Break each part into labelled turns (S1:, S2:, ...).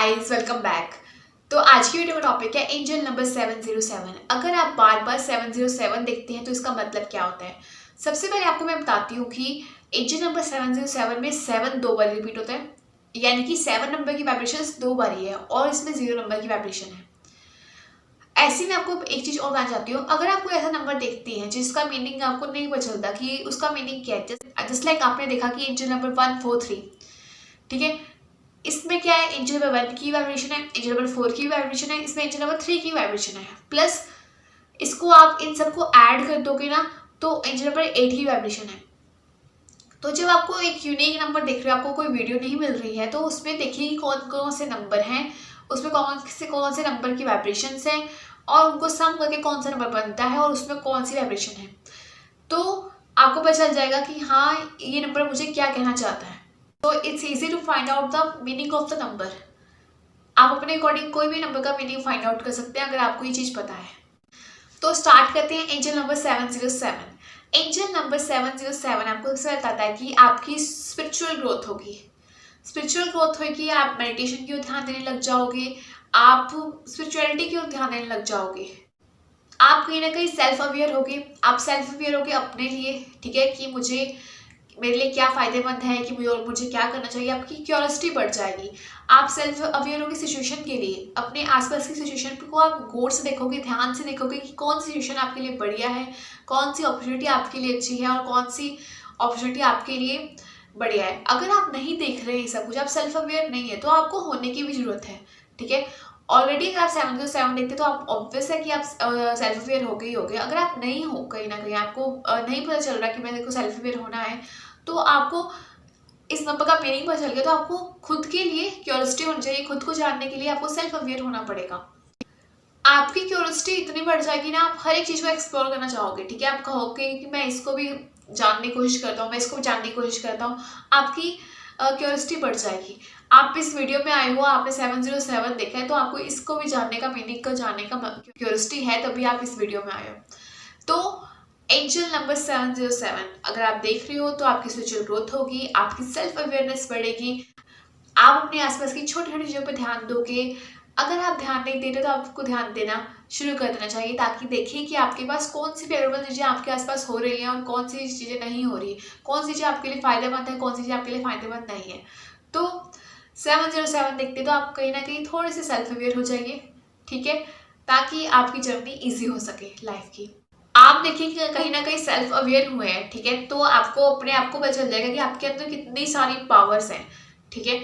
S1: Guys, welcome back. तो आज की वीडियो का टॉपिक है एंजल नंबर 707। अगर आप बार बार 707 देखते हैं तो इसका मतलब क्या होता है। सबसे पहले आपको मैं बताती हूँ कि एंजल नंबर 707 में 7 दो बार रिपीट होता है, यानी कि 7 नंबर की वाइब्रेशन दो बार ही है और इसमें 0 नंबर की वाइब्रेशन है। ऐसे में आपको एक चीज और बताना चाहती हूँ, अगर आप कोई ऐसा नंबर देखती हैं जिसका मीनिंग आपको नहीं पता चलता कि उसका मीनिंग क्या है, जस्ट लाइक आपने देखा कि एंजल नंबर 143, ठीक है, इसमें क्या है, एंजल नंबर 1 की वाइब्रेशन है, एंजल नंबर 4 की वाइब्रेशन है, इसमें एंजल नंबर 3 की वाइब्रेशन है, प्लस इसको आप इन सबको ऐड कर दोगे ना तो एंजल नंबर 8 की वाइब्रेशन है। तो जब आपको एक यूनिक नंबर देख रहे हो, आपको कोई वीडियो नहीं मिल रही है, तो उसमें देखिए कि कौन कौन से नंबर हैं, उसमें कौन से नंबर की वाइब्रेशन हैं और उनको सम करके कौन सा नंबर बनता है और उसमें कौन सी वाइब्रेशन है। तो आपको पता चल जाएगा कि हाँ, ये नंबर मुझे क्या कहना चाहता है। तो it's easy to find out the meaning of the number. आप अपने अकॉर्डिंग कोई भी नंबर का मीनिंग फाइंड आउट कर सकते हैं अगर आपको ये चीज़ पता है। तो स्टार्ट करते हैं एंजल नंबर 707। एंजल नंबर 707 आपको इससे बताता है कि आपकी स्पिरिचुअल ग्रोथ होगी। स्पिरिचुअल ग्रोथ होगी, आप मेडिटेशन की ओर ध्यान देने लग जाओगे, आप स्पिरिचुअलिटी की ओर ध्यान देने लग जाओगे, आप कहीं ना कहीं सेल्फ अवेयर होगे। आप सेल्फ अवेयर होगे अपने लिए, ठीक है, कि मेरे लिए क्या फ़ायदेमंद है, कि मुझे क्या करना चाहिए। आपकी क्यूरियोसिटी बढ़ जाएगी। आप सेल्फ अवेयर होगी सिचुएशन के लिए, अपने आसपास की सिचुएशन को आप गौर से देखोगे, ध्यान से देखोगे कि कौन सी सिचुएशन आपके लिए बढ़िया है, कौन सी अपॉर्चुनिटी आपके लिए अच्छी है और कौन सी अपॉर्चुनिटी आपके लिए बढ़िया है। अगर आप नहीं देख रहे हैं सब कुछ, आप सेल्फ अवेयर नहीं है, तो आपको होने की भी ज़रूरत है, ठीक है। ऑलरेडी अगर आप 707 देखते तो आप ऑब्वियस है कि आप सेल्फ अवेयर हो गए ही हो गए। अगर आप नहीं हो, कहीं ना कहीं आपको नहीं पता चल रहा कि मेरे को सेल्फ अवेयर होना है, तो आपको इस नंबर का मीनिंग पता चल गया, तो आपको खुद के लिए क्यूरियोसिटी होनी चाहिए। खुद को जानने के लिए आपको सेल्फ अवेयर होना पड़ेगा। आपकी क्यूरियोसिटी इतनी बढ़ जाएगी ना, आप हर एक चीज़ को एक्सप्लोर करना चाहोगे, ठीक है। आप कहोगे कि मैं इसको भी जानने की कोशिश करता हूँ, मैं इसको भी जानने की कोशिश करता हूँ। आपकी क्यूरियोसिटी बढ़ जाएगी। आप इस वीडियो में आए हो, आपने 707 देखा है, तो आपको इसको भी जानने का, मीनिंग को जानने का क्यूरियोसिटी है, तभी आप इस वीडियो में आए हो। तो एंजल नंबर 707 अगर आप देख रहे हो तो आपकी स्पिरिचुअल ग्रोथ होगी, आपकी सेल्फ अवेयरनेस बढ़ेगी, आप अपने आसपास की छोटी छोटी चीज़ों पर ध्यान दोगे। अगर आप ध्यान नहीं दे रहे तो आपको ध्यान देना शुरू कर देना चाहिए, ताकि देखिए कि आपके पास कौन सी फेवरेबल चीज़ें आपके आसपास हो रही हैं और कौन सी चीज़ें नहीं हो रही, कौन सी चीज़ें आपके लिए फ़ायदेमंद है, कौन सी चीज़ें आपके लिए फ़ायदेमंद नहीं है। तो 707 देखते तो आप कहीं ना कहीं थोड़े से सेल्फ अवेयर हो जाइए, ठीक है, ताकि आपकी जर्नी ईजी हो सके लाइफ की। आप देखिए कि कहीं ना कहीं सेल्फ अवेयर हुए हैं, ठीक है, तो आपको अपने आप को पता चल जाएगा कि आपके अंदर कितनी सारी पावर्स हैं, ठीक है।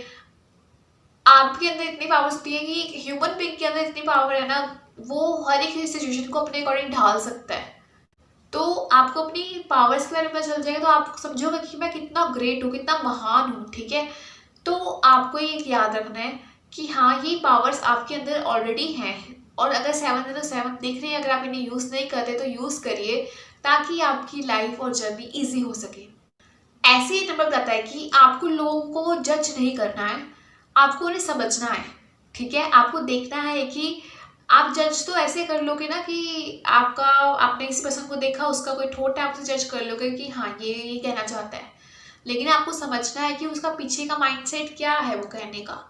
S1: आपके अंदर इतनी पावर्स होती है कि ह्यूमन बीइंग के अंदर इतनी पावर है ना, वो हर एक सिचुएशन को अपने अकॉर्डिंग ढाल सकता है। तो आपको अपनी पावर्स के बारे में पता चल जाएगा, तो आप समझोगे कि मैं कितना ग्रेट हूँ, कितना महान हूँ, ठीक है। तो आपको ये याद रखना है कि हाँ, ये पावर्स आपके अंदर ऑलरेडी हैं, और अगर 707 देख रहे हैं, अगर आप इन्हें यूज़ नहीं करते तो यूज़ करिए, ताकि आपकी लाइफ और जर्नी ईजी हो सके। ऐसे ही नंबर बताता है कि आपको लोगों को जज नहीं करना है, आपको उन्हें समझना है, ठीक है। आपको देखना है कि आप जज तो ऐसे कर लोगे ना कि आपने किसी पर्सन को देखा, उसका कोई थॉट है, आपसे जज कर लोगे कि हाँ, ये कहना चाहता है, लेकिन आपको समझना है कि उसका पीछे का माइंडसेट क्या है वो कहने का।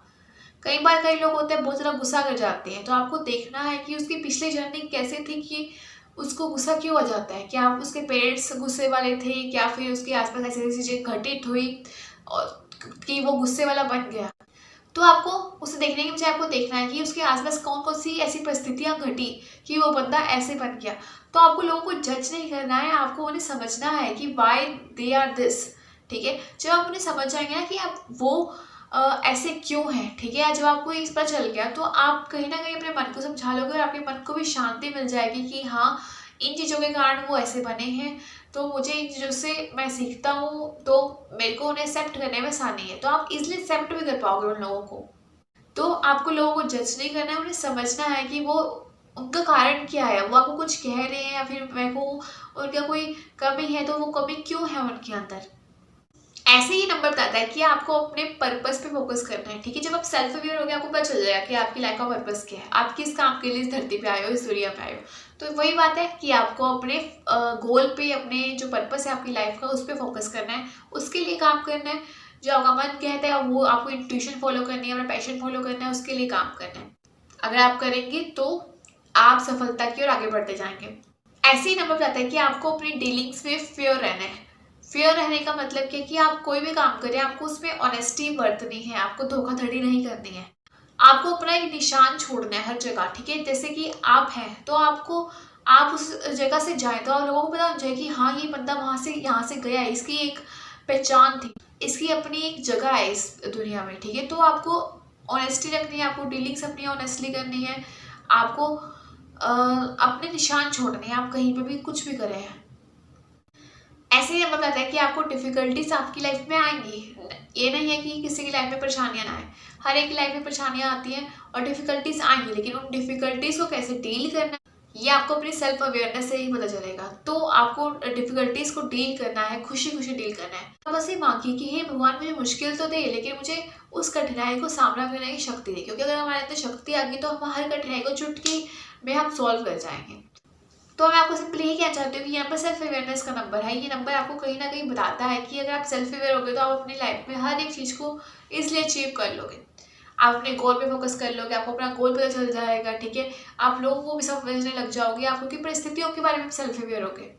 S1: कई बार कई लोग होते हैं बहुत ज़्यादा गुस्सा कर जाते हैं, तो आपको देखना है कि उसकी पिछली जर्नी कैसे थी कि उसको गुस्सा क्यों आ जाता है। क्या उसके पेरेंट्स गुस्से वाले थे, या फिर उसके आसपास ऐसी ऐसी चीज़ें घटित हुई और कि वो गुस्से वाला बन गया। तो आपको उसे देखने की बजाय आपको देखना है कि उसके आसपास कौन कौन सी ऐसी परिस्थितियां घटी कि वो बंदा ऐसे बन गया। तो आपको लोगों को जज नहीं करना है, आपको उन्हें समझना है कि वाई दे आर दिस, ठीक है। जब आप उन्हें समझ जाएंगे ना कि आप वो ऐसे क्यों हैं, ठीक है, जब आपको इस पर चल गया, तो आप कहीं ना कहीं अपने मन को समझा लोगे और आपके मन को भी शांति मिल जाएगी कि हाँ, इन चीज़ों के कारण वो ऐसे बने हैं, तो मुझे इन चीज़ों से मैं सीखता हूँ, तो मेरे को उन्हें एक्सेप्ट करने में आसानी है। तो आप इजिली एक्सेप्ट भी कर पाओगे उन लोगों को। तो आपको लोगों को जज नहीं करना है, उन्हें समझना है कि वो उनका कारण क्या है, वो आपको कुछ कह रहे हैं या फिर मेरे को उनका कोई कमी है, तो वो कमी क्यों है उनके अंदर। ऐसे ही नंबर बताता है कि आपको अपने पर्पस पे फोकस करना है, ठीक है। जब आप सेल्फ अवेयर हो गए, आपको पता चल जाएगा कि आपकी लाइफ का पर्पस क्या है, आप किस काम के लिए इस धरती पे आए हो, इस दुनिया पे आए हो। तो वही बात है कि आपको अपने गोल पे, अपने जो पर्पस है आपकी लाइफ का, उस पर फोकस करना है, उसके लिए काम करना है, जो आपका मन कहता है वो आपको इंट्यूशन फॉलो करनी है, अपना पैशन फॉलो करना है, उसके लिए काम करना है। अगर आप करेंगे तो आप सफलता की ओर आगे बढ़ते जाएंगे। ऐसे ही नंबर बताता है कि आपको अपनी डीलिंग्स में फेयर रहना है। फेयर रहने का मतलब क्या कि आप कोई भी काम करें आपको उसमें ऑनेस्टी बरतनी है, आपको धोखाधड़ी नहीं करनी है, आपको अपना एक निशान छोड़ना है हर जगह, ठीक है। जैसे कि आप हैं तो आपको, आप उस जगह से जाएं तो आप लोगों को पता होना चाहिए कि हाँ ये बंदा वहाँ से यहाँ से गया है, इसकी एक पहचान थी, इसकी अपनी एक जगह है इस दुनिया में, ठीक है। तो आपको ऑनेस्टी रखनी है, आपको डीलिंग्स अपनी ऑनेस्टली करनी है, आपको अपने निशान छोड़ने हैं, आप कहीं पे भी कुछ भी करें। ऐसे ही मतलब है कि आपको डिफिकल्टीज आपकी लाइफ में आएंगी, ये नहीं है कि किसी की लाइफ में परेशानियां ना आए, हर एक की लाइफ में परेशानियां आती हैं और डिफिकल्टीज आएंगी, लेकिन उन डिफिकल्टीज को कैसे डील करना है ये आपको अपनी सेल्फ अवेयरनेस से ही पता चलेगा। तो आपको डिफिकल्टीज को डील करना है, खुशी खुशी डील करना है। तो बस ये मांगिए कि हे भगवान मुझे मुश्किल तो दे, लेकिन मुझे उस कठिनाई को सामना करने की शक्ति दे, क्योंकि अगर हमारे अंदर शक्ति आ गई तो हम हर कठिनाई को चुटकी में हम सॉल्व कर जाएंगे। तो मैं आपको सिंपली यही कहना चाहती हूँ कि यहाँ पर सेल्फ अवेयरनेस का नंबर है। ये नंबर आपको कहीं ना कहीं बताता है कि अगर आप सेल्फ अवेयर होगे तो आप अपनी लाइफ में हर एक चीज़ को इसलिए अचीव कर लोगे, आप अपने गोल पे फोकस कर लोगे, आपको अपना गोल पता चल जाएगा, ठीक है। आप लोगों को भी समझने लग जाओगे, आप उनकी परिस्थितियों के बारे में सेल्फ अवेयर होगे।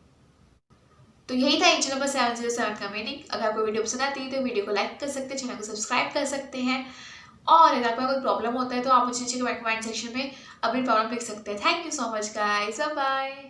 S1: तो यही था एंजल नंबर 707 का मीनिंग। अगर आपको वीडियो पसंद आती है तो वीडियो को लाइक कर सकते हैं, चैनल को सब्सक्राइब कर सकते हैं, और अगर आपको कोई प्रॉब्लम होता है तो आप मुझे नीचे कमेंट सेक्शन में अपनी प्रॉब्लम लिख सकते हैं। Thank you so much guys, bye bye.